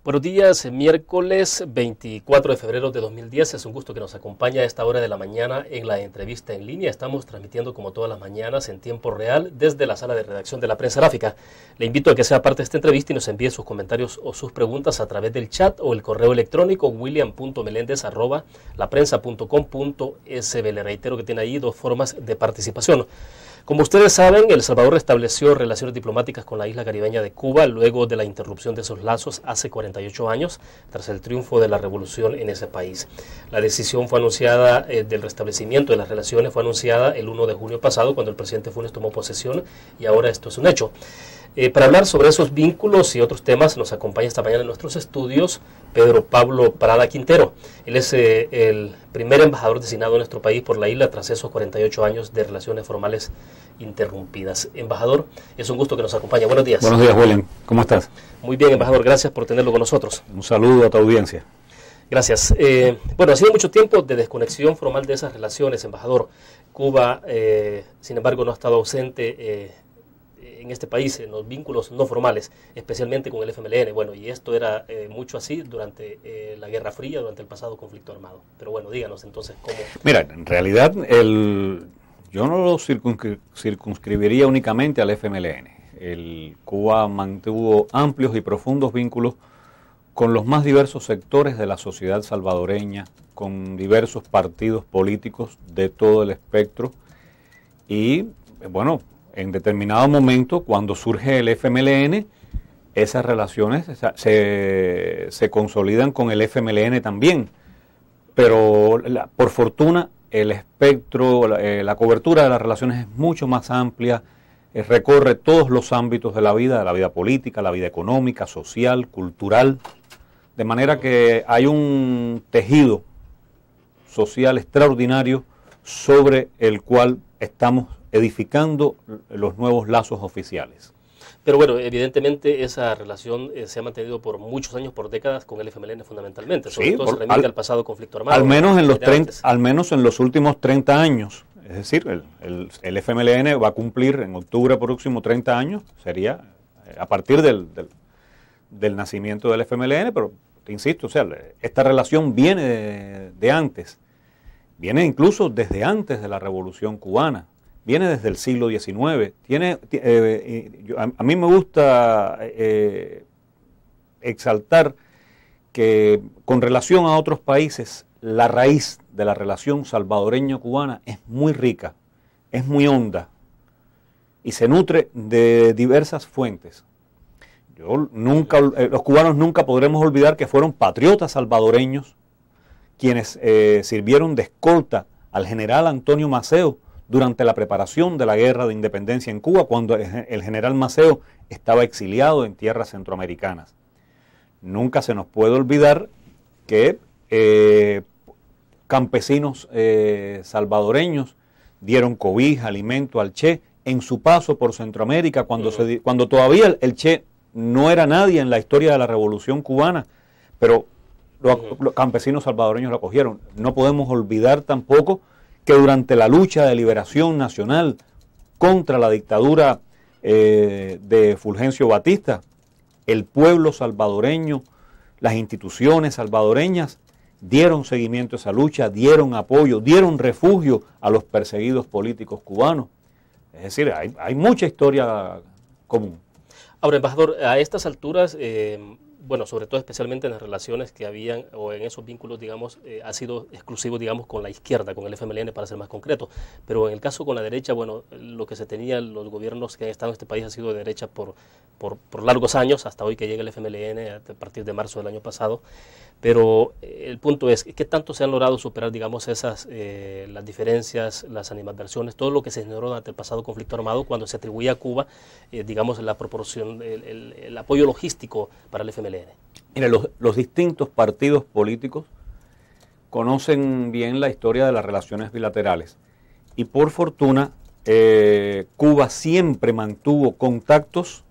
Buenos días, miércoles 24 de febrero de 2010. Es un gusto que nos acompañe a esta hora de la mañana en la entrevista en línea. Estamos transmitiendo como todas las mañanas en tiempo real desde la sala de redacción de la Prensa Gráfica. Le invito a que sea parte de esta entrevista y nos envíe sus comentarios o sus preguntas a través del chat o el correo electrónico william.melendez@laprensa.com.sb. Le reitero que tiene ahí dos formas de participación. Como ustedes saben, El Salvador restableció relaciones diplomáticas con la isla caribeña de Cuba luego de la interrupción de esos lazos hace 48 años, tras el triunfo de la revolución en ese país. La decisión fue anunciada del restablecimiento de las relaciones fue anunciada el 1 de junio pasado, cuando el presidente Funes tomó posesión, y ahora esto es un hecho. Para hablar sobre esos vínculos y otros temas, nos acompaña esta mañana en nuestros estudios Pedro Pablo Prada Quintero. Él es el primer embajador designado en nuestro país por la isla tras esos 48 años de relaciones formales interrumpidas. Embajador, es un gusto que nos acompañe. Buenos días. Buenos días, William. ¿Cómo estás? Muy bien, embajador. Gracias por tenerlo con nosotros. Un saludo a tu audiencia. Gracias. Bueno, ha sido mucho tiempo de desconexión formal de esas relaciones, embajador. Cuba, sin embargo, no ha estado ausente en este país, en los vínculos no formales, especialmente con el FMLN. Bueno, y esto era mucho así durante la Guerra Fría, durante el pasado conflicto armado. Pero bueno, díganos entonces cómo... Mira, en realidad yo no lo circunscribiría únicamente al FMLN. Cuba mantuvo amplios y profundos vínculos con los más diversos sectores de la sociedad salvadoreña, con diversos partidos políticos de todo el espectro. Y bueno, en determinado momento, cuando surge el FMLN, esas relaciones se consolidan con el FMLN también. Pero por fortuna, el espectro, la cobertura de las relaciones es mucho más amplia, recorre todos los ámbitos de la vida política, la vida económica, social, cultural, de manera que hay un tejido social extraordinario sobre el cual estamos edificando los nuevos lazos oficiales. Pero bueno, evidentemente esa relación se ha mantenido por muchos años, por décadas, con el FMLN fundamentalmente. Sobre todo se remite al pasado conflicto armado. Al menos en los últimos 30 años. Es decir, el FMLN va a cumplir en octubre próximo 30 años, sería a partir del nacimiento del FMLN, pero te insisto, o sea, esta relación viene de antes, viene incluso desde antes de la Revolución Cubana. Viene desde el siglo XIX. A mí me gusta exaltar que con relación a otros países, la raíz de la relación salvadoreño-cubana es muy rica, es muy honda y se nutre de diversas fuentes. Los cubanos nunca podremos olvidar que fueron patriotas salvadoreños quienes sirvieron de escolta al general Antonio Maceo durante la preparación de la guerra de independencia en Cuba, cuando el general Maceo estaba exiliado en tierras centroamericanas. Nunca se nos puede olvidar que campesinos salvadoreños dieron cobija, alimento al Che en su paso por Centroamérica, cuando todavía el Che no era nadie en la historia de la Revolución Cubana, pero los campesinos salvadoreños lo acogieron. No podemos olvidar tampoco que durante la lucha de liberación nacional contra la dictadura de Fulgencio Batista, el pueblo salvadoreño, las instituciones salvadoreñas dieron seguimiento a esa lucha, dieron apoyo, dieron refugio a los perseguidos políticos cubanos. Es decir, hay mucha historia común. Ahora, embajador, a estas alturas, bueno, sobre todo especialmente en las relaciones que habían, o en esos vínculos, digamos, ha sido exclusivo, digamos, con la izquierda, con el FMLN, para ser más concreto. Pero en el caso con la derecha, bueno, lo que se tenía, los gobiernos que han estado en este país ha sido de derecha por largos años, hasta hoy que llega el FMLN, a partir de marzo del año pasado. Pero el punto es, ¿qué tanto se han logrado superar, digamos, las diferencias, las animadversiones, todo lo que se generó durante el pasado conflicto armado, cuando se atribuía a Cuba, digamos, la proporción, el apoyo logístico para el FMLN? Mire, los distintos partidos políticos conocen bien la historia de las relaciones bilaterales y por fortuna Cuba siempre mantuvo contactos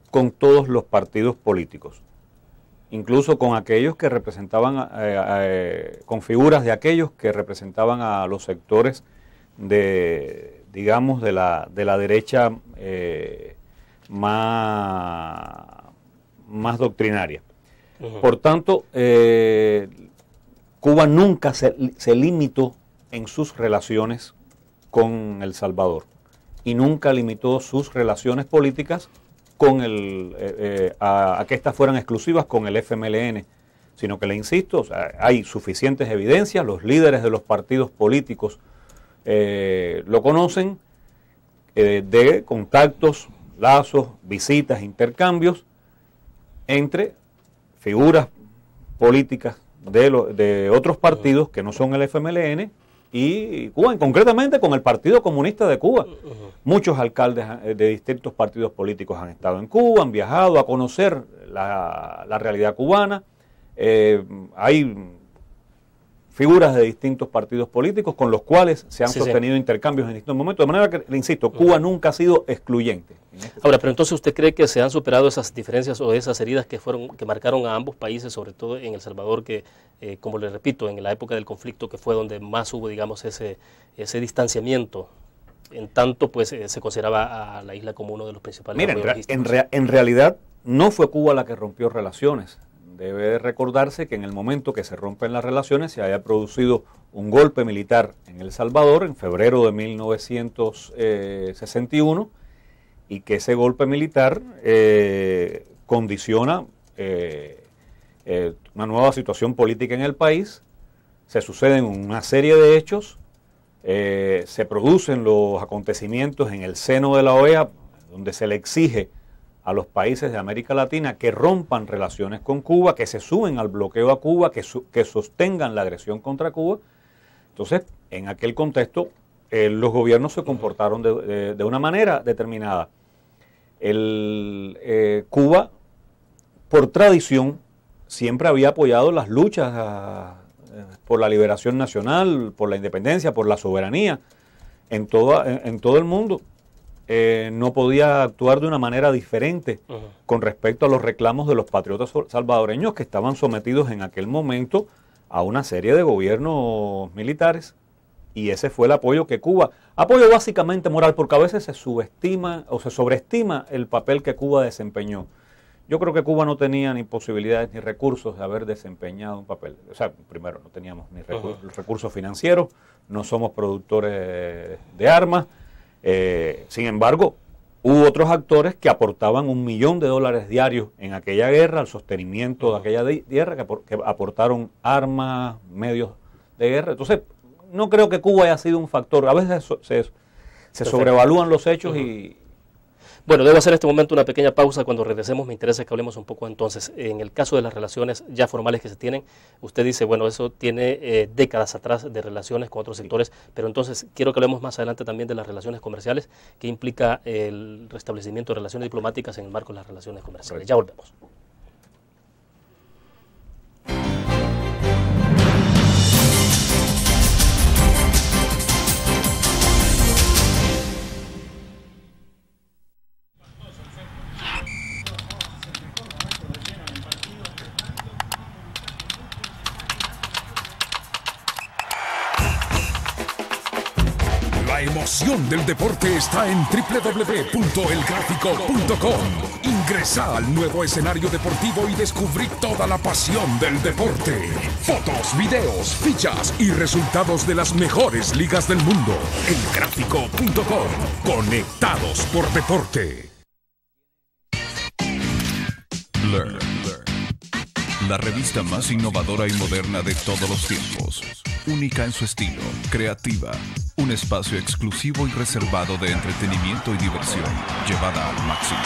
con todos los partidos políticos, incluso con aquellos que representaban, con figuras de aquellos que representaban a los sectores digamos, de la derecha más doctrinaria. Por tanto, Cuba nunca se limitó en sus relaciones con El Salvador y nunca limitó sus relaciones políticas con a que éstas fueran exclusivas con el FMLN, sino que, le insisto, o sea, hay suficientes evidencias, los líderes de los partidos políticos lo conocen, de contactos, lazos, visitas, intercambios entre figuras políticas de otros partidos que no son el FMLN y Cuba, concretamente con el Partido Comunista de Cuba. Muchos alcaldes de distintos partidos políticos han estado en Cuba, han viajado a conocer la realidad cubana. Hay figuras de distintos partidos políticos con los cuales se han sostenido intercambios en distintos momentos. De manera que, le insisto, Cuba nunca ha sido excluyente. Ahora, pero entonces, ¿usted cree que se han superado esas diferencias o esas heridas que marcaron a ambos países, sobre todo en El Salvador, que, como le repito, en la época del conflicto, que fue donde más hubo, digamos, ese distanciamiento? En tanto, pues, se consideraba a la isla como uno de los principales. Mira, en realidad no fue Cuba la que rompió relaciones. Debe recordarse que en el momento que se rompen las relaciones se haya producido un golpe militar en El Salvador en febrero de 1961 y que ese golpe militar condiciona una nueva situación política en el país. Se suceden una serie de hechos, se producen los acontecimientos en el seno de la OEA, donde se le exige a los países de América Latina que rompan relaciones con Cuba, que se sumen al bloqueo a Cuba, que sostengan la agresión contra Cuba. Entonces, en aquel contexto, los gobiernos se comportaron de una manera determinada. Cuba, por tradición, siempre había apoyado las luchas por la liberación nacional, por la independencia, por la soberanía en todo el mundo. No podía actuar de una manera diferente con respecto a los reclamos de los patriotas salvadoreños que estaban sometidos en aquel momento a una serie de gobiernos militares, y ese fue el apoyo que Cuba, apoyo básicamente moral, porque a veces se subestima o se sobreestima el papel que Cuba desempeñó. Yo creo que Cuba no tenía ni posibilidades ni recursos de haber desempeñado un papel. O sea, primero, no teníamos ni recursos financieros, no somos productores de armas. Sin embargo, hubo otros actores que aportaban $1 millón diarios en aquella guerra, al sostenimiento de aquella guerra, que aportaron armas, medios de guerra. Entonces, no creo que Cuba haya sido un factor. A veces se sobrevalúan los hechos y... Bueno, debo hacer en este momento una pequeña pausa. Cuando regresemos me interesa que hablemos un poco entonces, en el caso de las relaciones ya formales que se tienen. Usted dice, bueno, eso tiene décadas atrás de relaciones con otros sectores, pero entonces quiero que hablemos más adelante también de las relaciones comerciales, que implica el restablecimiento de relaciones diplomáticas en el marco de las relaciones comerciales. Ya volvemos. La emoción del deporte está en www.elgráfico.com. Ingresa al nuevo escenario deportivo y descubrí toda la pasión del deporte. Fotos, videos, fichas y resultados de las mejores ligas del mundo. Elgráfico.com. Conectados por deporte. Blur, la revista más innovadora y moderna de todos los tiempos. Única en su estilo, creativa, un espacio exclusivo y reservado de entretenimiento y diversión, llevada al máximo.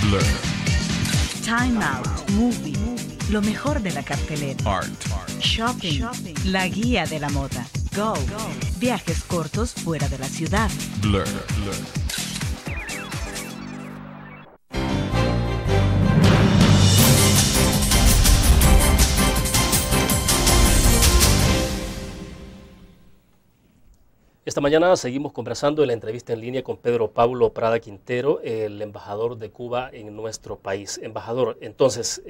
Blur. Time Out, Movie, lo mejor de la cartelera. Art. Shopping, la guía de la moda. Go, viajes cortos fuera de la ciudad. Blur. Esta mañana seguimos conversando en la entrevista en línea con Pedro Pablo Prada Quintero, el embajador de Cuba en nuestro país. Embajador, entonces,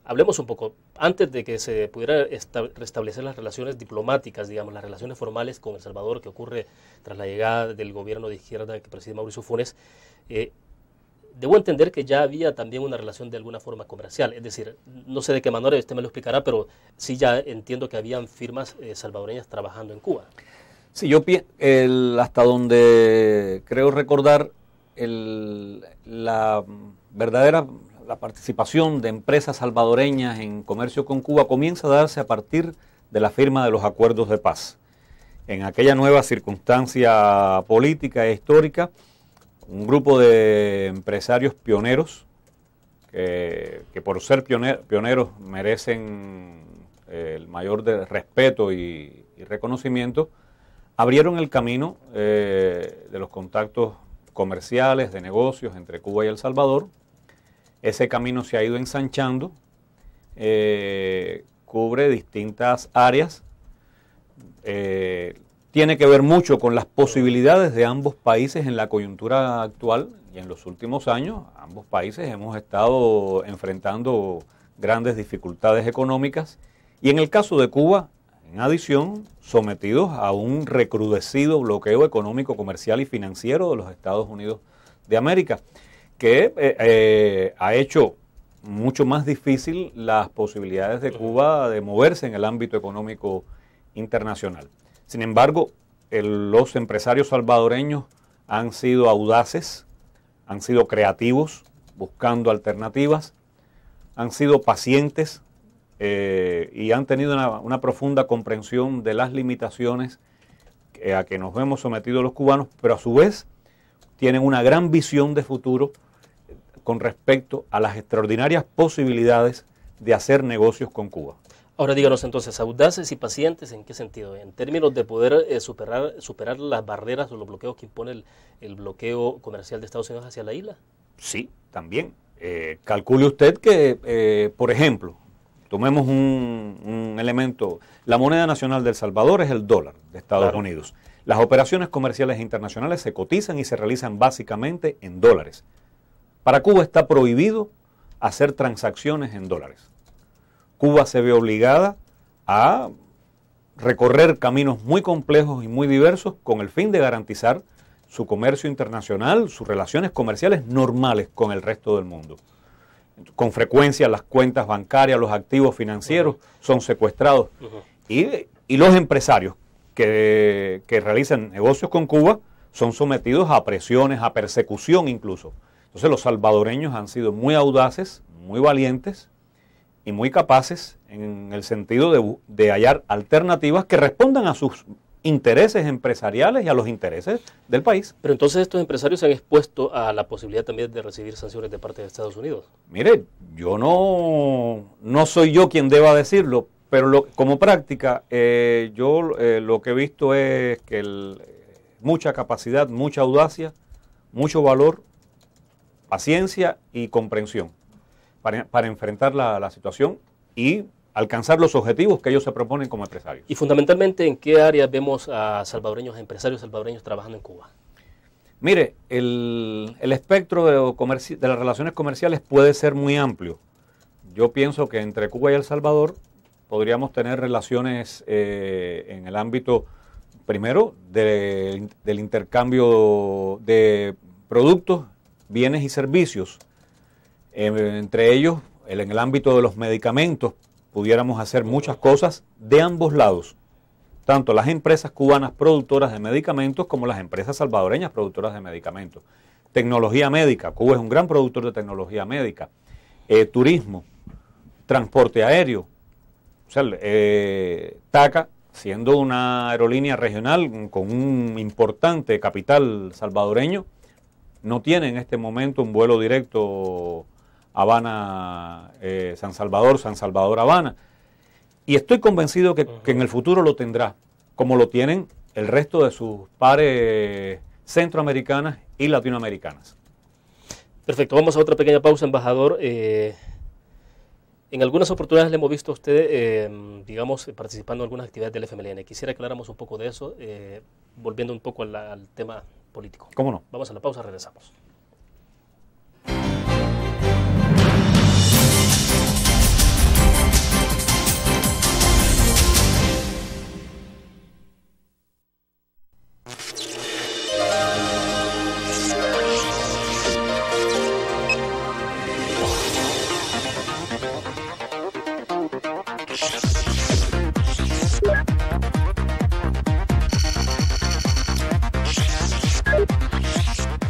hablemos un poco, antes de que se pudiera restablecer las relaciones diplomáticas, digamos, las relaciones formales con El Salvador, que ocurre tras la llegada del gobierno de izquierda que preside Mauricio Funes, debo entender que ya había también una relación de alguna forma comercial, es decir, no sé de qué manera, usted me lo explicará, pero sí ya entiendo que habían firmas salvadoreñas trabajando en Cuba. Sí, hasta donde creo recordar, la participación de empresas salvadoreñas en comercio con Cuba comienza a darse a partir de la firma de los acuerdos de paz. En aquella nueva circunstancia política e histórica, un grupo de empresarios pioneros, que por ser pioneros merecen el mayor respeto y reconocimiento, abrieron el camino de los contactos comerciales, de negocios entre Cuba y El Salvador. Ese camino se ha ido ensanchando, cubre distintas áreas, tiene que ver mucho con las posibilidades de ambos países en la coyuntura actual, y en los últimos años ambos países hemos estado enfrentando grandes dificultades económicas, y en el caso de Cuba, en adición, sometidos a un recrudecido bloqueo económico, comercial y financiero de los Estados Unidos de América, que ha hecho mucho más difícil las posibilidades de Cuba de moverse en el ámbito económico internacional. Sin embargo, los empresarios salvadoreños han sido audaces, han sido creativos, buscando alternativas, han sido pacientes, y han tenido una profunda comprensión de las limitaciones a que nos vemos sometidos los cubanos, pero a su vez tienen una gran visión de futuro con respecto a las extraordinarias posibilidades de hacer negocios con Cuba. Ahora díganos entonces, audaces y pacientes, ¿en qué sentido? En términos de poder superar las barreras o los bloqueos que impone el bloqueo comercial de Estados Unidos hacia la isla. Sí, también. Calcule usted que, por ejemplo, tomemos un elemento, la moneda nacional de El Salvador es el dólar de Estados Unidos. Las operaciones comerciales internacionales se cotizan y se realizan básicamente en dólares. Para Cuba está prohibido hacer transacciones en dólares. Cuba se ve obligada a recorrer caminos muy complejos y muy diversos con el fin de garantizar su comercio internacional, sus relaciones comerciales normales con el resto del mundo. Con frecuencia las cuentas bancarias, los activos financieros son secuestrados. Y los empresarios que realizan negocios con Cuba son sometidos a presiones, a persecución incluso. Entonces los salvadoreños han sido muy audaces, muy valientes y muy capaces en el sentido de hallar alternativas que respondan a sus intereses empresariales y a los intereses del país. Pero entonces estos empresarios se han expuesto a la posibilidad también de recibir sanciones de parte de Estados Unidos. Mire, yo no soy yo quien deba decirlo, pero como práctica, lo que he visto es que mucha capacidad, mucha audacia, mucho valor, paciencia y comprensión para enfrentar la situación y alcanzar los objetivos que ellos se proponen como empresarios. Y fundamentalmente, ¿en qué áreas vemos a empresarios salvadoreños trabajando en Cuba? Mire, el espectro de las relaciones comerciales puede ser muy amplio. Yo pienso que entre Cuba y El Salvador podríamos tener relaciones en el ámbito, primero, del intercambio de productos, bienes y servicios. Entre ellos, en el ámbito de los medicamentos, pudiéramos hacer muchas cosas de ambos lados, tanto las empresas cubanas productoras de medicamentos como las empresas salvadoreñas productoras de medicamentos. Tecnología médica, Cuba es un gran productor de tecnología médica. Turismo, transporte aéreo. O sea, TACA, siendo una aerolínea regional con un importante capital salvadoreño, no tiene en este momento un vuelo directo Habana, San Salvador, Habana. Y estoy convencido que en el futuro lo tendrá, como lo tienen el resto de sus pares centroamericanas y latinoamericanas. Perfecto, vamos a otra pequeña pausa, embajador. En algunas oportunidades le hemos visto a usted, participando en algunas actividades del FMLN. Quisiera aclaramos un poco de eso, volviendo un poco al tema político. ¿Cómo no? Vamos a la pausa, regresamos.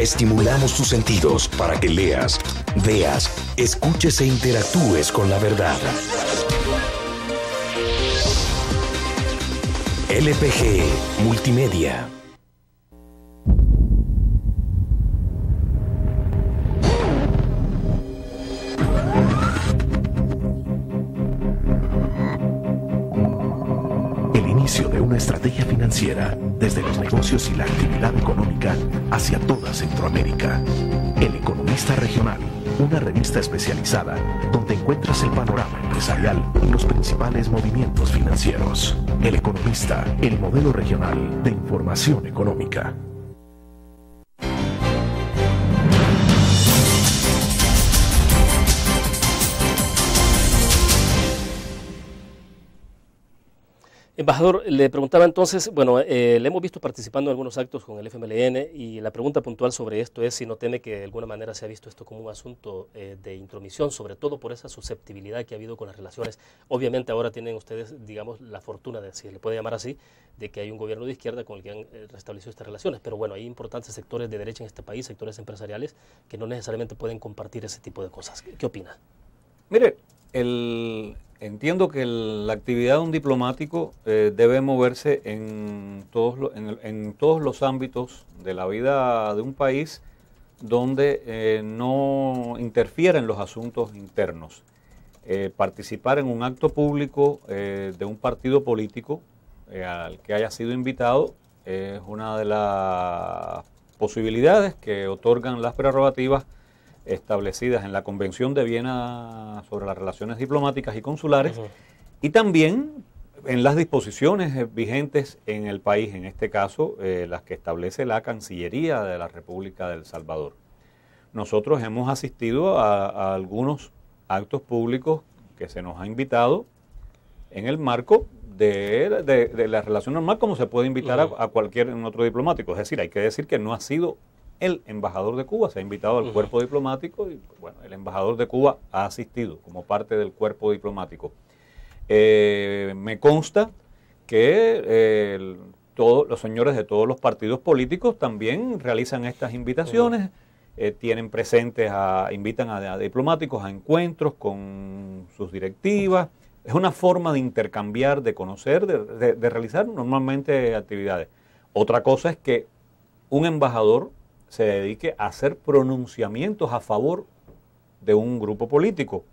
estimulamos tus sentidos para que leas, veas, escuches e interactúes con la verdad. LPG Multimedia. El inicio de una estrategia financiera desde los negocios y la actividad económica hacia toda Centroamérica. El Economista Regional, una revista especializada donde encuentras el panorama empresarial y los principales movimientos financieros. El Economista, el modelo regional de información económica. Embajador, le preguntaba entonces, bueno, le hemos visto participando en algunos actos con el FMLN y la pregunta puntual sobre esto es si no teme que de alguna manera se ha visto esto como un asunto de intromisión, sobre todo por esa susceptibilidad que ha habido con las relaciones. Obviamente ahora tienen ustedes, digamos, la fortuna, de, si se le puede llamar así, de que hay un gobierno de izquierda con el que han restablecido estas relaciones, pero bueno, hay importantes sectores de derecha en este país, sectores empresariales, que no necesariamente pueden compartir ese tipo de cosas. ¿Qué opina? Mire, entiendo que la actividad de un diplomático debe moverse en todos los ámbitos de la vida de un país donde no interfiera en los asuntos internos. Participar en un acto público de un partido político al que haya sido invitado es una de las posibilidades que otorgan las prerrogativas establecidas en la Convención de Viena sobre las relaciones diplomáticas y consulares, y también en las disposiciones vigentes en el país, en este caso las que establece la Cancillería de la República de El Salvador. Nosotros hemos asistido a algunos actos públicos que se nos ha invitado en el marco de la relación normal, como se puede invitar a cualquier otro diplomático. Es decir, hay que decir que no ha sido el embajador de Cuba, se ha invitado al cuerpo diplomático y bueno, el embajador de Cuba ha asistido como parte del cuerpo diplomático. Me consta que todos los señores de todos los partidos políticos también realizan estas invitaciones, tienen presentes, invitan a diplomáticos a encuentros con sus directivas. Es una forma de intercambiar, de conocer, de realizar normalmente actividades. Otra cosa es que un embajador se dedique a hacer pronunciamientos a favor de un grupo político.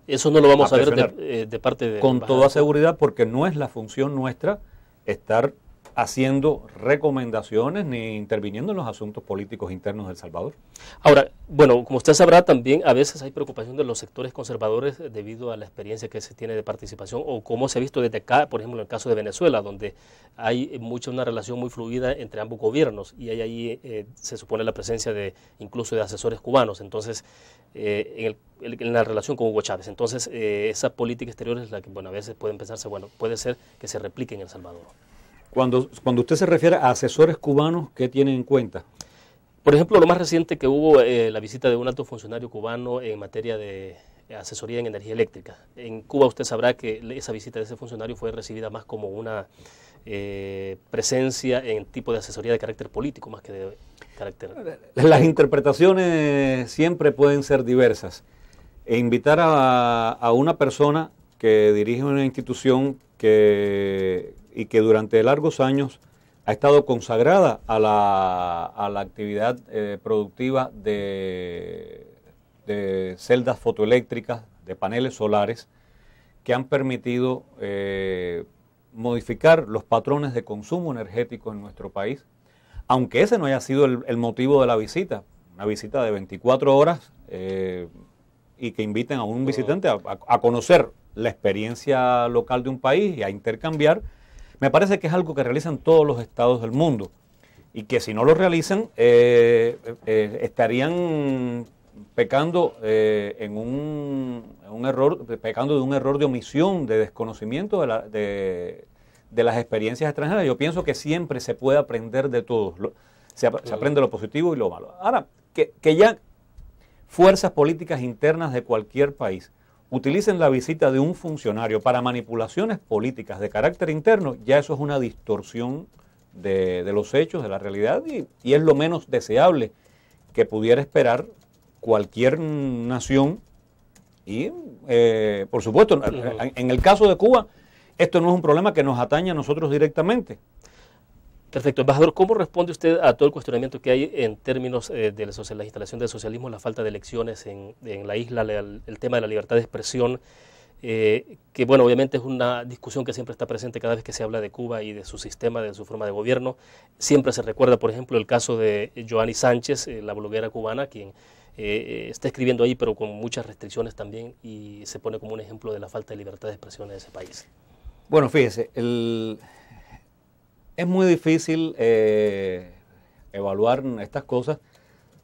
Eso no lo vamos a ver de parte de... Con toda seguridad, porque no es la función nuestra estar haciendo recomendaciones ni interviniendo en los asuntos políticos internos de El Salvador. Ahora, bueno, como usted sabrá, también a veces hay preocupación de los sectores conservadores debido a la experiencia que se tiene de participación o cómo se ha visto desde acá, por ejemplo, en el caso de Venezuela, donde hay una relación muy fluida entre ambos gobiernos y hay ahí, se supone, la presencia incluso de asesores cubanos, entonces, en la relación con Hugo Chávez. Entonces, esa política exterior es la que, bueno, a veces puede pensarse, bueno, puede ser que se replique en El Salvador. Cuando usted se refiere a asesores cubanos, ¿qué tiene en cuenta? Por ejemplo, lo más reciente que hubo, la visita de un alto funcionario cubano en materia de asesoría en energía eléctrica. En Cuba usted sabrá que esa visita de ese funcionario fue recibida más como una presencia en tipo de asesoría de carácter político, más que de carácter... Las interpretaciones siempre pueden ser diversas. E invitar a una persona que dirige una institución y que durante largos años ha estado consagrada a la actividad productiva de celdas fotoeléctricas, de paneles solares, que han permitido modificar los patrones de consumo energético en nuestro país, aunque ese no haya sido el motivo de la visita, una visita de 24 horas y que inviten a un visitante a conocer la experiencia local de un país y a intercambiar. Me parece que es algo que realizan todos los estados del mundo y que si no lo realizan estarían pecando en un error, pecando de un error de omisión, de desconocimiento de las experiencias extranjeras. Yo pienso que siempre se puede aprender de todos, se aprende lo positivo y lo malo. Ahora, que ya fuerzas políticas internas de cualquier país utilicen la visita de un funcionario para manipulaciones políticas de carácter interno, ya eso es una distorsión de los hechos, de la realidad, y es lo menos deseable que pudiera esperar cualquier nación. Y, por supuesto, en el caso de Cuba, esto no es un problema que nos atañe a nosotros directamente. Perfecto. Embajador, ¿cómo responde usted a todo el cuestionamiento que hay en términos de la instalación del socialismo, la falta de elecciones en la isla, el tema de la libertad de expresión? Que bueno, obviamente es una discusión que siempre está presente cada vez que se habla de Cuba y de su sistema, de su forma de gobierno. Siempre se recuerda, por ejemplo, el caso de Joanny Sánchez, la bloguera cubana, quien está escribiendo ahí, pero con muchas restricciones también, y se pone como un ejemplo de la falta de libertad de expresión en ese país. Bueno, fíjese, es muy difícil evaluar estas cosas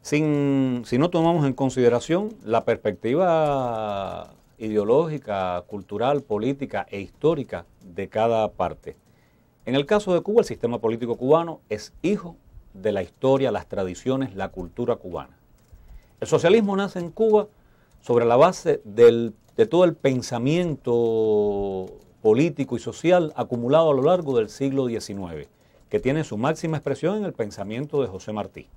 si no tomamos en consideración la perspectiva ideológica, cultural, política e histórica de cada parte. En el caso de Cuba, el sistema político cubano es hijo de la historia, las tradiciones, la cultura cubana. El socialismo nace en Cuba sobre la base de todo el pensamiento político y social acumulado a lo largo del siglo XIX, que tiene su máxima expresión en el pensamiento de José Martí.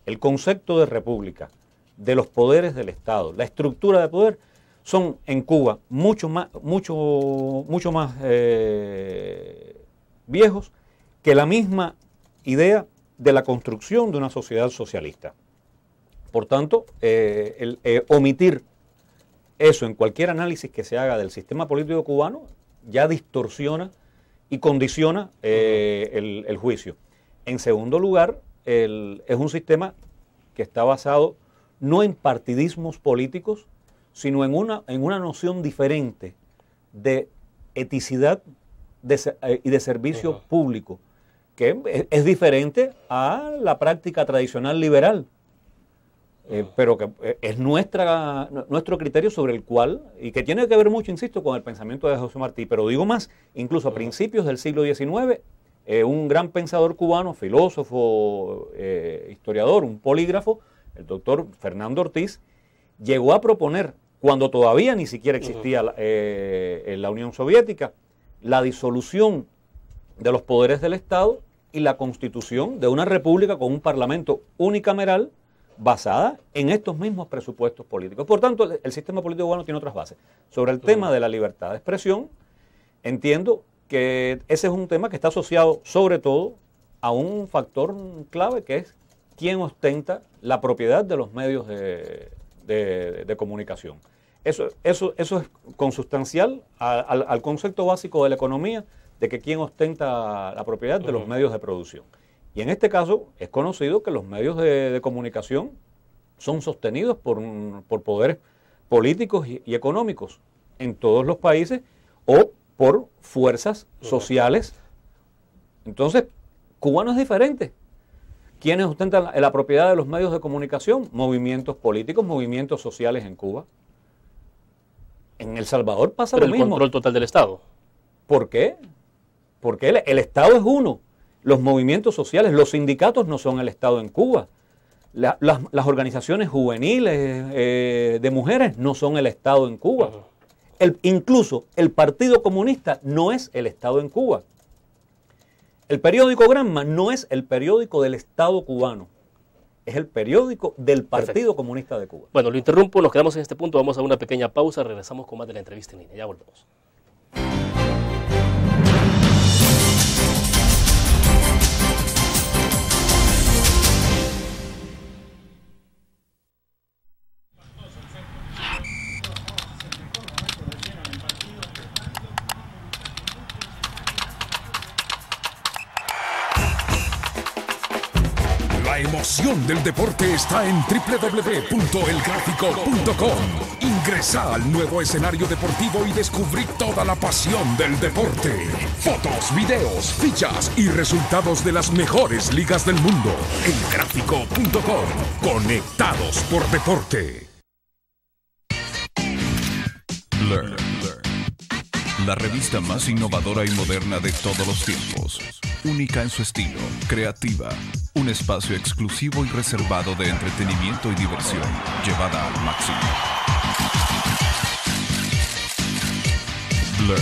El concepto de república, de los poderes del Estado, la estructura de poder, son en Cuba mucho más viejos que la misma idea de la construcción de una sociedad socialista. Por tanto, omitir eso en cualquier análisis que se haga del sistema político cubano ya distorsiona y condiciona el juicio. En segundo lugar, es un sistema que está basado no en partidismos políticos, sino en una noción diferente de eticidad y de servicio público, que es diferente a la práctica tradicional liberal, pero que es nuestro criterio sobre el cual, y que tiene que ver mucho, insisto, con el pensamiento de José Martí, pero digo más, incluso a principios del siglo XIX, un gran pensador cubano, filósofo, historiador, un polígrafo, el doctor Fernando Ortiz, llegó a proponer, cuando todavía ni siquiera existía la Unión Soviética, la disolución de los poderes del Estado y la constitución de una república con un parlamento unicameral basada en estos mismos presupuestos políticos. Por tanto, el sistema político cubano tiene otras bases. Sobre el tema de la libertad de expresión, entiendo que ese es un tema que está asociado sobre todo a un factor clave, que es quién ostenta la propiedad de los medios de comunicación. Eso es consustancial al concepto básico de la economía, de que quién ostenta la propiedad de los medios de producción. Y en este caso es conocido que los medios de comunicación son sostenidos por poderes políticos y económicos en todos los países o por fuerzas sociales. Entonces, Cuba no es diferente. ¿Quiénes ostentan la propiedad de los medios de comunicación? Movimientos políticos, movimientos sociales en Cuba. En El Salvador pasa lo mismo. El control total del Estado. ¿Por qué? Porque el Estado es uno. Los movimientos sociales, los sindicatos no son el Estado en Cuba. Las organizaciones juveniles de mujeres no son el Estado en Cuba. Incluso el Partido Comunista no es el Estado en Cuba. El periódico Granma no es el periódico del Estado cubano. Es el periódico del Partido Comunista de Cuba. Bueno, lo interrumpo, nos quedamos en este punto, vamos a una pequeña pausa, regresamos con más de la entrevista en línea. Ya volvemos. La emoción del deporte está en www.elgráfico.com. Ingresa al nuevo escenario deportivo y descubrí toda la pasión del deporte. Fotos, videos, fichas y resultados de las mejores ligas del mundo. Elgráfico.com. Conectados por deporte. Learn. La revista más innovadora y moderna de todos los tiempos. Única en su estilo, creativa. Un espacio exclusivo y reservado de entretenimiento y diversión, llevada al máximo. Blur.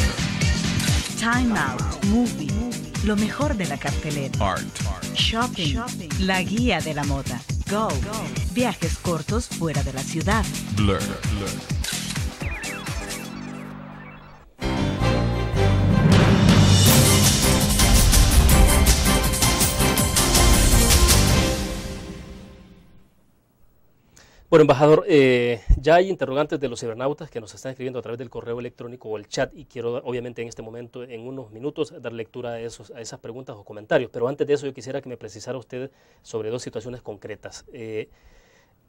Time Out Movie. Lo mejor de la cartelera. Art. Shopping. La guía de la moda. Go. Viajes cortos fuera de la ciudad. Blur. Bueno, embajador, ya hay interrogantes de los cibernautas que nos están escribiendo a través del correo electrónico o el chat y quiero obviamente en este momento, en unos minutos, dar lectura a esas preguntas o comentarios. Pero antes de eso yo quisiera que me precisara usted sobre dos situaciones concretas.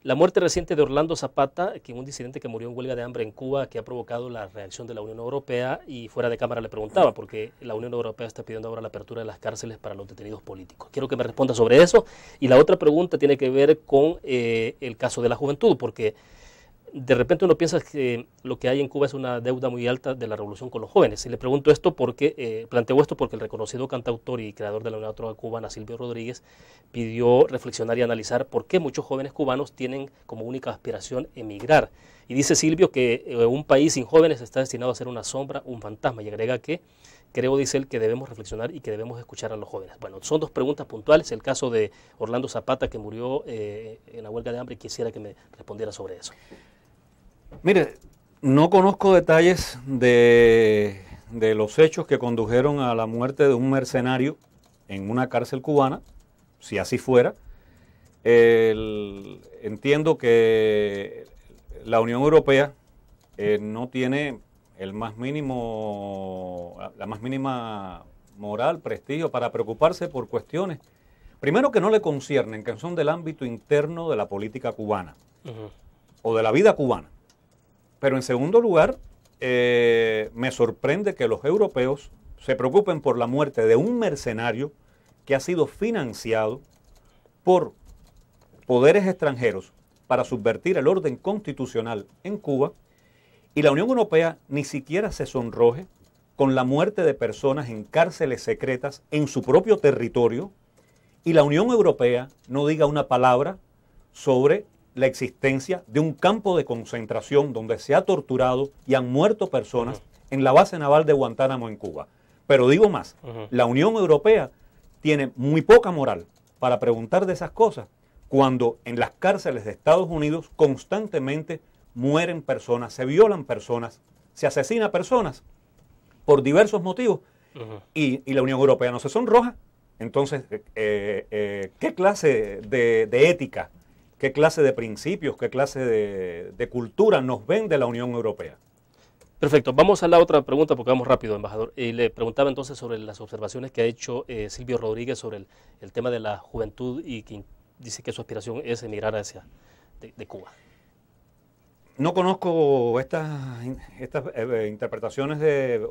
La muerte reciente de Orlando Zapata, que un disidente que murió en huelga de hambre en Cuba, que ha provocado la reacción de la Unión Europea, y fuera de cámara le preguntaba, porque la Unión Europea está pidiendo ahora la apertura de las cárceles para los detenidos políticos. Quiero que me responda sobre eso. Y la otra pregunta tiene que ver con el caso de la juventud, porque de repente uno piensa que lo que hay en Cuba es una deuda muy alta de la revolución con los jóvenes. Y le pregunto esto porque, planteo esto porque el reconocido cantautor y creador de la Nueva Trova cubana, Silvio Rodríguez, pidió reflexionar y analizar por qué muchos jóvenes cubanos tienen como única aspiración emigrar. Y dice Silvio que un país sin jóvenes está destinado a ser una sombra, un fantasma. Y agrega que, creo, dice él, que debemos reflexionar y que debemos escuchar a los jóvenes. Bueno, son dos preguntas puntuales. El caso de Orlando Zapata, que murió en la huelga de hambre, y quisiera que me respondiera sobre eso. Mire, no conozco detalles de los hechos que condujeron a la muerte de un mercenario en una cárcel cubana, si así fuera. Entiendo que la Unión Europea no tiene la más mínima moral, prestigio para preocuparse por cuestiones, primero, que no le conciernen, que son del ámbito interno de la política cubana o de la vida cubana. Pero en segundo lugar, me sorprende que los europeos se preocupen por la muerte de un mercenario que ha sido financiado por poderes extranjeros para subvertir el orden constitucional en Cuba, y la Unión Europea ni siquiera se sonroje con la muerte de personas en cárceles secretas en su propio territorio, y la Unión Europea no diga una palabra sobre la existencia de un campo de concentración donde se ha torturado y han muerto personas en la base naval de Guantánamo en Cuba. Pero digo más, la Unión Europea tiene muy poca moral para preguntar de esas cosas cuando en las cárceles de Estados Unidos constantemente mueren personas, se violan personas, se asesina personas por diversos motivos y la Unión Europea no se sonroja. Entonces, ¿qué clase de ética? ¿Qué clase de principios, qué clase de cultura nos vende la Unión Europea? Perfecto, vamos a la otra pregunta porque vamos rápido, embajador. Y le preguntaba entonces sobre las observaciones que ha hecho Silvio Rodríguez sobre el tema de la juventud y que dice que su aspiración es emigrar hacia de Cuba. No conozco estas interpretaciones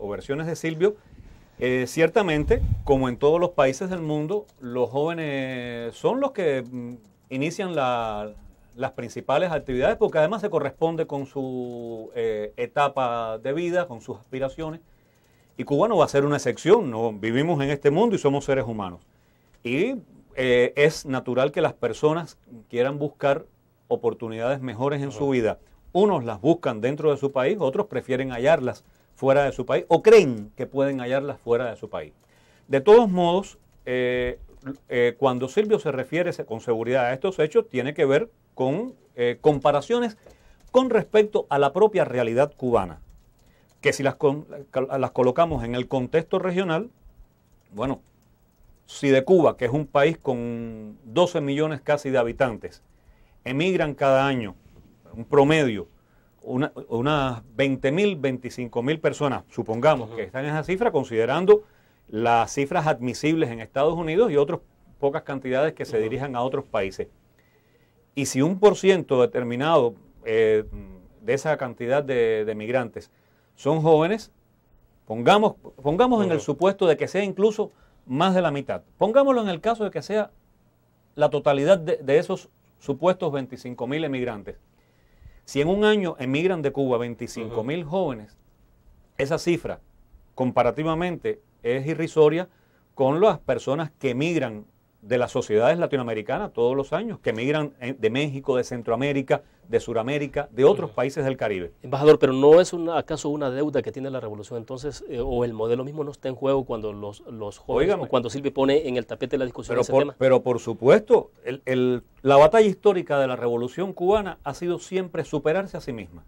o versiones de Silvio. Ciertamente, como en todos los países del mundo, los jóvenes son los que inician las principales actividades porque además se corresponde con su etapa de vida, con sus aspiraciones. Y Cuba no va a ser una excepción, ¿no? Vivimos en este mundo y somos seres humanos. Y es natural que las personas quieran buscar oportunidades mejores en su vida. Unos las buscan dentro de su país, otros prefieren hallarlas fuera de su país o creen que pueden hallarlas fuera de su país. De todos modos, cuando Silvio se refiere con seguridad a estos hechos, tiene que ver con comparaciones con respecto a la propia realidad cubana, que si las colocamos en el contexto regional, bueno, si de Cuba, que es un país con 12 millones casi de habitantes, emigran cada año, un promedio, unas 20.000, 25.000 personas, supongamos que están en esa cifra, considerando las cifras admisibles en Estados Unidos y otras pocas cantidades que se dirijan a otros países. Y si un % determinado de esa cantidad de migrantes son jóvenes, pongamos en el supuesto de que sea incluso más de la mitad. Pongámoslo en el caso de que sea la totalidad de esos supuestos 25.000 emigrantes. Si en un año emigran de Cuba 25.000 jóvenes, esa cifra, comparativamente, es irrisoria con las personas que emigran de las sociedades latinoamericanas todos los años, que migran de México, de Centroamérica, de Suramérica, de otros países del Caribe. Embajador, pero ¿no es acaso una deuda que tiene la revolución entonces, o el modelo mismo no está en juego cuando los jóvenes, Óigame, o cuando Silvia pone en el tapete la discusión ese tema? Pero por supuesto, la batalla histórica de la revolución cubana ha sido siempre superarse a sí misma,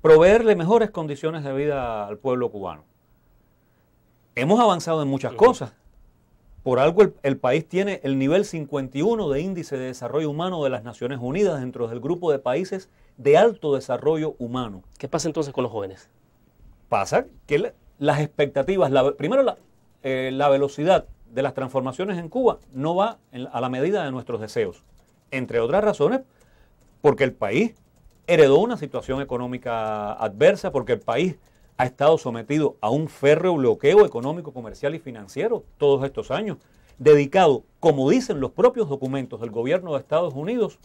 proveerle mejores condiciones de vida al pueblo cubano. Hemos avanzado en muchas cosas. Por algo el país tiene el nivel 51 de índice de desarrollo humano de las Naciones Unidas dentro del grupo de países de alto desarrollo humano. ¿Qué pasa entonces con los jóvenes? Pasa que las expectativas, primero la velocidad de las transformaciones en Cuba no va a la medida de nuestros deseos. Entre otras razones, porque el país heredó una situación económica adversa, porque el país ha estado sometido a un férreo bloqueo económico, comercial y financiero todos estos años, dedicado, como dicen los propios documentos del gobierno de Estados Unidos,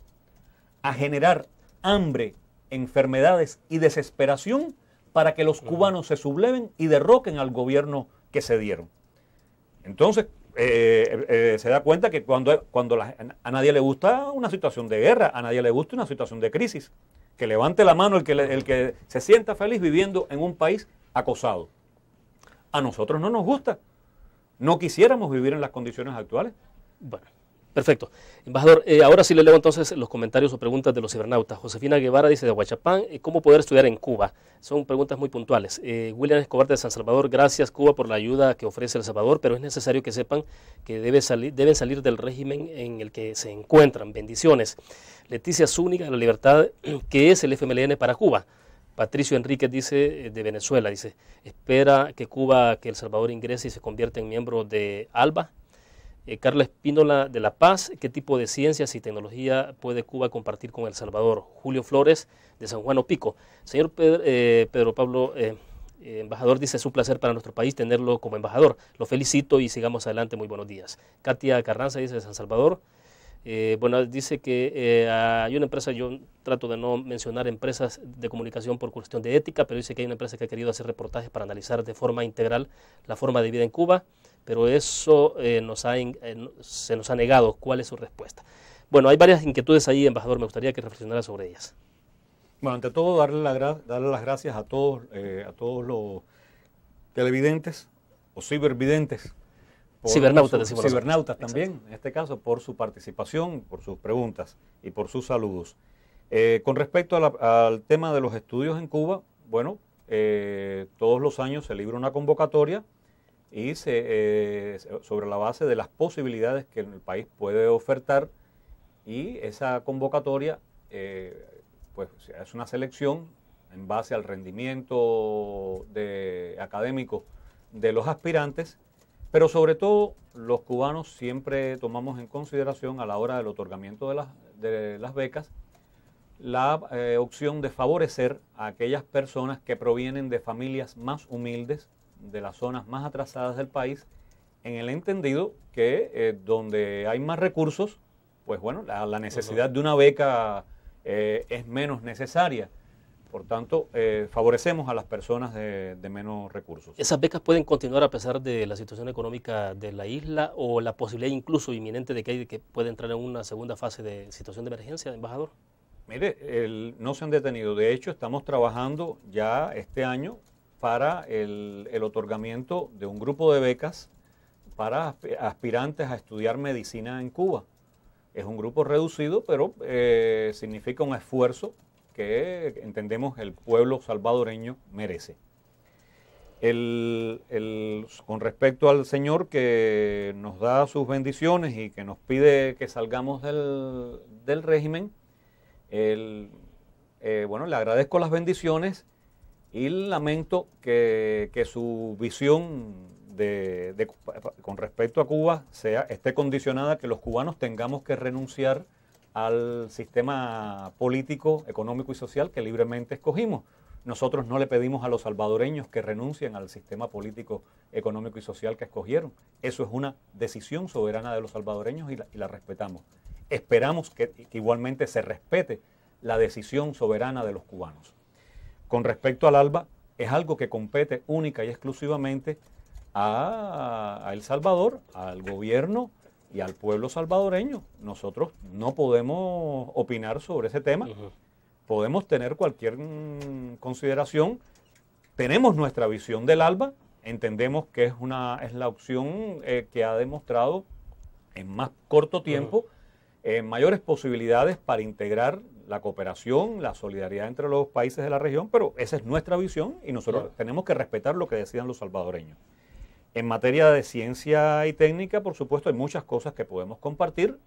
a generar hambre, enfermedades y desesperación para que los cubanos se subleven y derroquen al gobierno que se dieron. Entonces, se da cuenta que a nadie le gusta una situación de guerra, a nadie le gusta una situación de crisis. Que levante la mano el que se sienta feliz viviendo en un país acosado. A nosotros no nos gusta. No quisiéramos vivir en las condiciones actuales. Bueno, perfecto. Embajador, ahora sí le leo entonces los comentarios o preguntas de los cibernautas. Josefina Guevara dice de Huachapán, ¿cómo poder estudiar en Cuba? Son preguntas muy puntuales. William Escobar de San Salvador, gracias Cuba por la ayuda que ofrece El Salvador, pero es necesario que sepan que deben salir del régimen en el que se encuentran. Bendiciones. Leticia Zúñiga, La Libertad, ¿qué es el FMLN para Cuba? Patricio Enríquez dice, de Venezuela, dice, espera que El Salvador ingrese y se convierta en miembro de ALBA. Carla Espínola de La Paz, ¿qué tipo de ciencias y tecnología puede Cuba compartir con El Salvador? Julio Flores de San Juan Opico. Señor Pedro Pablo, embajador, dice, es un placer para nuestro país tenerlo como embajador. Lo felicito y sigamos adelante. Muy buenos días. Katia Carranza dice de San Salvador. Bueno, dice que hay una empresa, yo trato de no mencionar empresas de comunicación por cuestión de ética, pero dice que hay una empresa que ha querido hacer reportajes para analizar de forma integral la forma de vida en Cuba, pero eso se nos ha negado. ¿Cuál es su respuesta? Bueno, hay varias inquietudes ahí, embajador, me gustaría que reflexionara sobre ellas. Bueno, ante todo, darle las gracias a todos los televidentes o cibervidentes. Cibernautas, decimos nosotros. Cibernautas también, exacto, en este caso, por su participación, por sus preguntas y por sus saludos. Con respecto al tema de los estudios en Cuba, bueno, todos los años se libra una convocatoria y sobre la base de las posibilidades que el país puede ofertar, y esa convocatoria pues es una selección en base al rendimiento académico de los aspirantes. Pero sobre todo, los cubanos siempre tomamos en consideración a la hora del otorgamiento de las becas la opción de favorecer a aquellas personas que provienen de familias más humildes, de las zonas más atrasadas del país, en el entendido que donde hay más recursos, pues bueno, la necesidad de una beca es menos necesaria. Por tanto, favorecemos a las personas de menos recursos. ¿Esas becas pueden continuar a pesar de la situación económica de la isla o la posibilidad incluso inminente de que pueda entrar en una segunda fase de situación de emergencia, embajador? Mire, no se han detenido. De hecho, estamos trabajando ya este año para el otorgamiento de un grupo de becas para aspirantes a estudiar medicina en Cuba. Es un grupo reducido, pero significa un esfuerzo que entendemos el pueblo salvadoreño merece. Con respecto al señor que nos da sus bendiciones y que nos pide que salgamos del régimen, bueno, le agradezco las bendiciones y lamento que su visión con respecto a Cuba esté condicionada a que los cubanos tengamos que renunciar al sistema político, económico y social que libremente escogimos. Nosotros no le pedimos a los salvadoreños que renuncien al sistema político, económico y social que escogieron. Eso es una decisión soberana de los salvadoreños y la respetamos. Esperamos que igualmente se respete la decisión soberana de los cubanos. Con respecto al ALBA, es algo que compete única y exclusivamente a El Salvador, al gobierno y al pueblo salvadoreño. Nosotros no podemos opinar sobre ese tema. Podemos tener cualquier consideración. Tenemos nuestra visión del ALBA. Entendemos que es la opción que ha demostrado en más corto tiempo mayores posibilidades para integrar la cooperación, la solidaridad entre los países de la región, pero esa es nuestra visión y nosotros tenemos que respetar lo que decidan los salvadoreños. En materia de ciencia y técnica, por supuesto, hay muchas cosas que podemos compartir.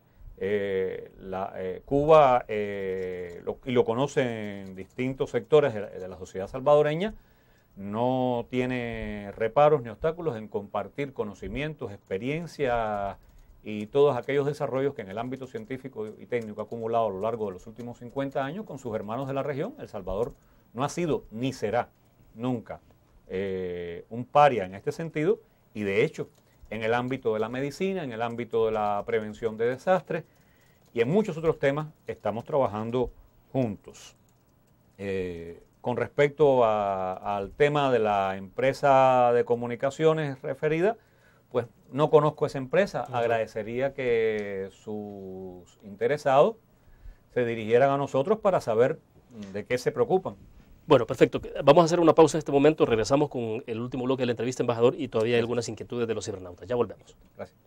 Cuba, y lo conocen distintos sectores de la sociedad salvadoreña, no tiene reparos ni obstáculos en compartir conocimientos, experiencias y todos aquellos desarrollos que en el ámbito científico y técnico ha acumulado a lo largo de los últimos 50 años con sus hermanos de la región. El Salvador no ha sido ni será nunca un paria en este sentido, y de hecho en el ámbito de la medicina, en el ámbito de la prevención de desastres y en muchos otros temas estamos trabajando juntos. Con respecto al tema de la empresa de comunicaciones referida, pues no conozco esa empresa. Agradecería que sus interesados se dirigieran a nosotros para saber de qué se preocupan. Bueno, perfecto. Vamos a hacer una pausa en este momento. Regresamos con el último bloque de la entrevista, embajador, y todavía hay algunas inquietudes de los cibernautas. Ya volvemos. Gracias.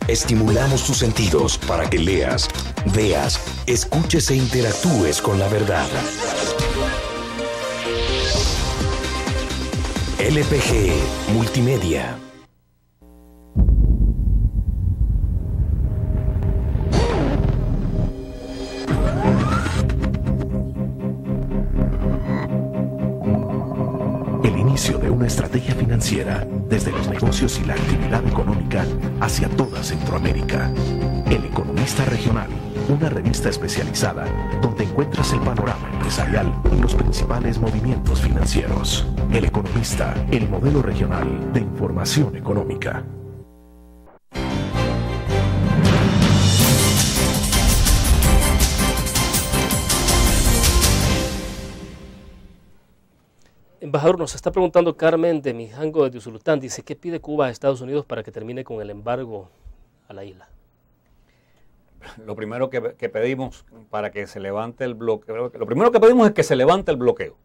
Estimulamos tus sentidos para que leas, veas, escuches e interactúes con la verdad. LPG Multimedia. El inicio de una estrategia financiera desde los negocios y la actividad económica hacia toda Centroamérica. El Economista Regional, una revista especializada donde encuentras el panorama empresarial y los principales movimientos financieros. El Economista, el modelo regional de información económica. Embajador, nos está preguntando Carmen de Mijango de Usulután. Dice, ¿qué pide Cuba a Estados Unidos para que termine con el embargo a la isla? Lo primero que pedimos para que se levante el bloqueo, lo primero que pedimos es que se levante el bloqueo.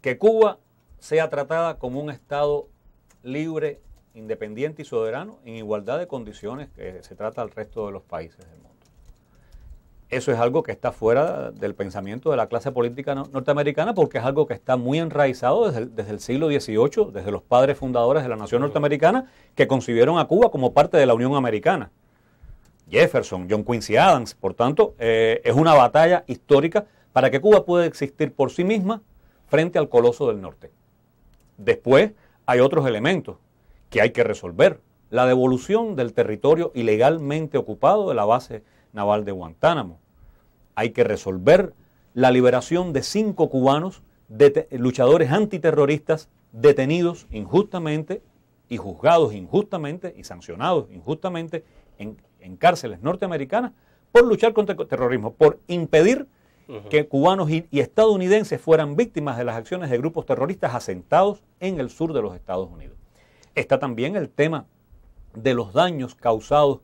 Que Cuba sea tratada como un Estado libre, independiente y soberano en igualdad de condiciones que se trata al resto de los países del mundo. Eso es algo que está fuera del pensamiento de la clase política norteamericana, porque es algo que está muy enraizado desde el siglo XVIII, desde los padres fundadores de la nación norteamericana, que concibieron a Cuba como parte de la Unión Americana. Jefferson, John Quincy Adams, por tanto, es una batalla histórica para que Cuba pueda existir por sí misma frente al coloso del norte. Después hay otros elementos que hay que resolver. La devolución del territorio ilegalmente ocupado de la base naval de Guantánamo. Hay que resolver la liberación de 5 cubanos, luchadores antiterroristas, detenidos injustamente y juzgados injustamente y sancionados injustamente en cárceles norteamericanas por luchar contra el terrorismo, por impedir que cubanos y estadounidenses fueran víctimas de las acciones de grupos terroristas asentados en el sur de los Estados Unidos. Está también el tema de los daños causados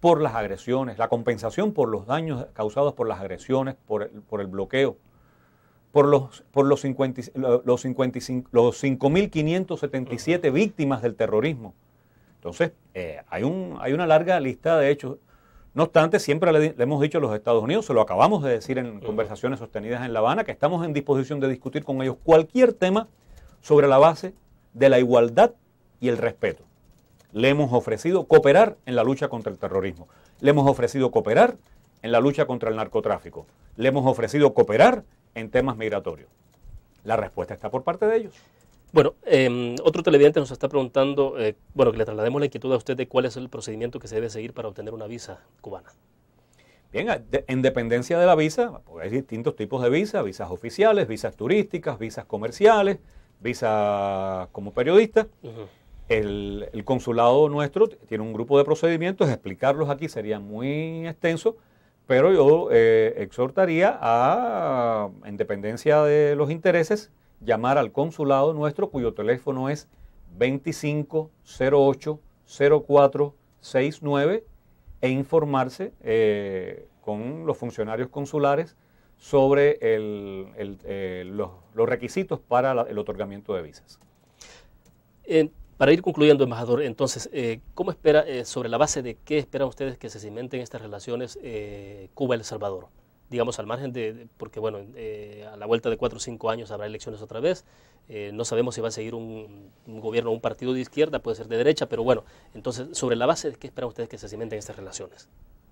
por las agresiones, la compensación por los daños causados por las agresiones, por el bloqueo, por los 5.577 víctimas del terrorismo. Entonces, hay una larga lista de hechos. No obstante, siempre le hemos dicho a los Estados Unidos, se lo acabamos de decir en conversaciones sostenidas en La Habana, que estamos en disposición de discutir con ellos cualquier tema sobre la base de la igualdad y el respeto. Le hemos ofrecido cooperar en la lucha contra el terrorismo. Le hemos ofrecido cooperar en la lucha contra el narcotráfico. Le hemos ofrecido cooperar en temas migratorios. La respuesta está por parte de ellos. Bueno, otro televidente nos está preguntando, que le traslademos la inquietud a usted de cuál es el procedimiento que se debe seguir para obtener una visa cubana. Bien, en dependencia de la visa, porque hay distintos tipos de visas, visas oficiales, visas turísticas, visas comerciales, visas como periodista. El consulado nuestro tiene un grupo de procedimientos, explicarlos aquí sería muy extenso, pero yo exhortaría a, en dependencia de los intereses, llamar al consulado nuestro, cuyo teléfono es 2508-0469, e informarse con los funcionarios consulares sobre los requisitos para el otorgamiento de visas. Para ir concluyendo, embajador, entonces, ¿cómo espera, sobre la base de qué esperan ustedes que se cimenten estas relaciones Cuba-El Salvador? Digamos, al margen porque bueno, a la vuelta de 4 o 5 años habrá elecciones otra vez, no sabemos si va a seguir un gobierno o un partido de izquierda, puede ser de derecha, pero bueno, entonces, sobre la base de qué esperan ustedes que se cimenten estas relaciones.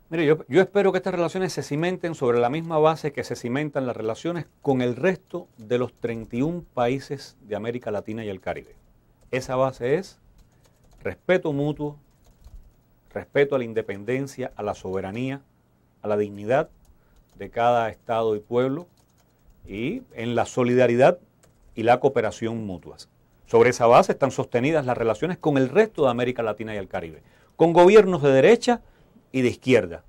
Mire, yo espero que estas relaciones se cimenten sobre la misma base que se cimentan las relaciones con el resto de los 31 países de América Latina y el Caribe. Esa base es respeto mutuo, respeto a la independencia, a la soberanía, a la dignidad de cada estado y pueblo, y en la solidaridad y la cooperación mutuas. Sobre esa base están sostenidas las relaciones con el resto de América Latina y el Caribe, con gobiernos de derecha y de izquierda.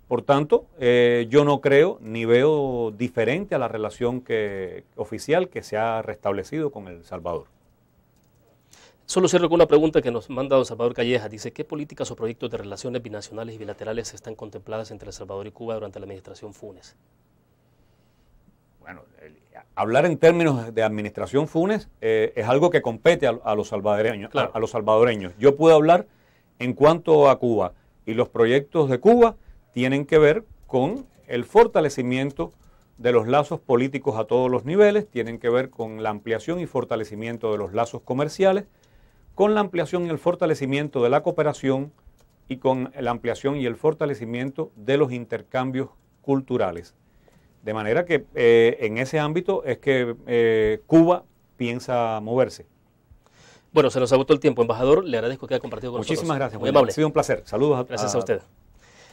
Por tanto, yo no creo ni veo diferente a la relación oficial que se ha restablecido con El Salvador. Solo cierro con una pregunta que nos manda don Salvador Calleja. Dice, ¿qué políticas o proyectos de relaciones binacionales y bilaterales están contempladas entre El Salvador y Cuba durante la administración Funes? Bueno, hablar en términos de administración Funes es algo que compete a los salvadoreños, claro. a los salvadoreños. Yo puedo hablar en cuanto a Cuba, y los proyectos de Cuba tienen que ver con el fortalecimiento de los lazos políticos a todos los niveles, tienen que ver con la ampliación y fortalecimiento de los lazos comerciales, con la ampliación y el fortalecimiento de la cooperación y con la ampliación y el fortalecimiento de los intercambios culturales. De manera que en ese ámbito es que Cuba piensa moverse. Bueno, se nos agotó el tiempo, embajador. Le agradezco que haya compartido con nosotros. Muchísimas gracias. Muy amable. Ha sido un placer. Saludos. Gracias a usted.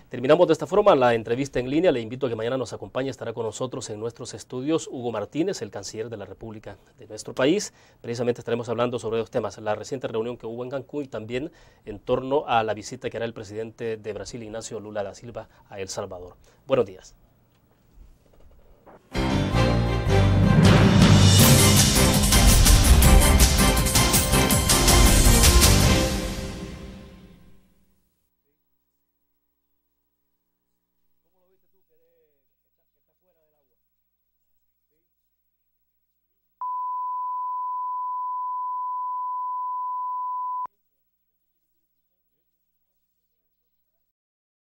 Terminamos de esta forma la entrevista en línea. Le invito a que mañana nos acompañe. Estará con nosotros en nuestros estudios Hugo Martínez, el canciller de la República de nuestro país. Precisamente estaremos hablando sobre dos temas: la reciente reunión que hubo en Cancún y también en torno a la visita que hará el presidente de Brasil, Ignacio Lula da Silva, a El Salvador. Buenos días.